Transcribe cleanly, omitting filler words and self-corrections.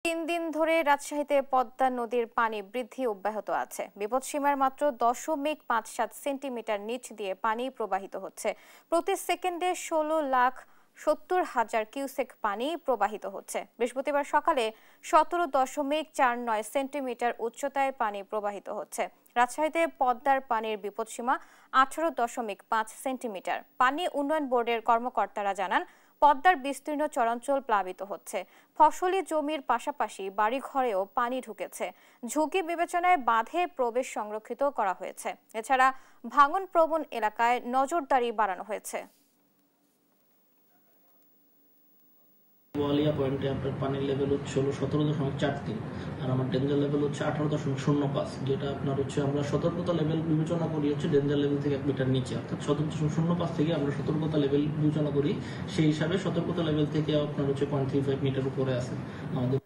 তিন দিন ধরে রাজশাহীতে পদ্মা নদীর পানি বৃদ্ধি অব্যাহত আছে। বিপদসীমার মাত্র 0.57 সেন্টিমিটার নিচ দিয়ে পানি প্রবাহিত হচ্ছে। প্রতি সেকেন্ডে 16,70,000 কিউসেক পানি প্রবাহিত হচ্ছে। বৃহস্পতিবার সকালে 17.49 সেন্টিমিটার উচ্চতায় পানি প্রবাহিত হচ্ছে। রাজশাহীতে পদ্মার পানির বিপদসীমা 18.5 সেন্টিমিটার। পানি উন্নয়ন বোর্ডের কর্মকর্তারা জানান, পদ্মার বিস্তীর্ণ চরাঞ্চল প্লাবিত হচ্ছে। ফসলি জমির পাশাপাশি বাড়িঘরেও পানি ঢুকেছে। ঝুঁকি বিবেচনায় বাঁধে প্রবেশ সংরক্ষিত করা হয়েছে। এছাড়া ভাঙন প্রবণ এলাকায় নজরদারি বাড়ানো হয়েছে। বোয়ালিয়া পয়েন্টে আপনার পানির লেভেল হচ্ছে 17.43 আর আমার ডেঞ্জার লেভেল হচ্ছে 18.05, যেটা আপনার হচ্ছে আমরা সতর্কতা লেভেল বিবেচনা করি হচ্ছে ডেঞ্জার লেভেল থেকে 1 মিটার নিচে, অর্থাৎ 17.05 থেকে আমরা সতর্কতা লেভেল বিবেচনা করি। সেই হিসাবে সতর্কতা লেভেল থেকে আপনার হচ্ছে 0.35 মিটার উপরে আছে আমাদের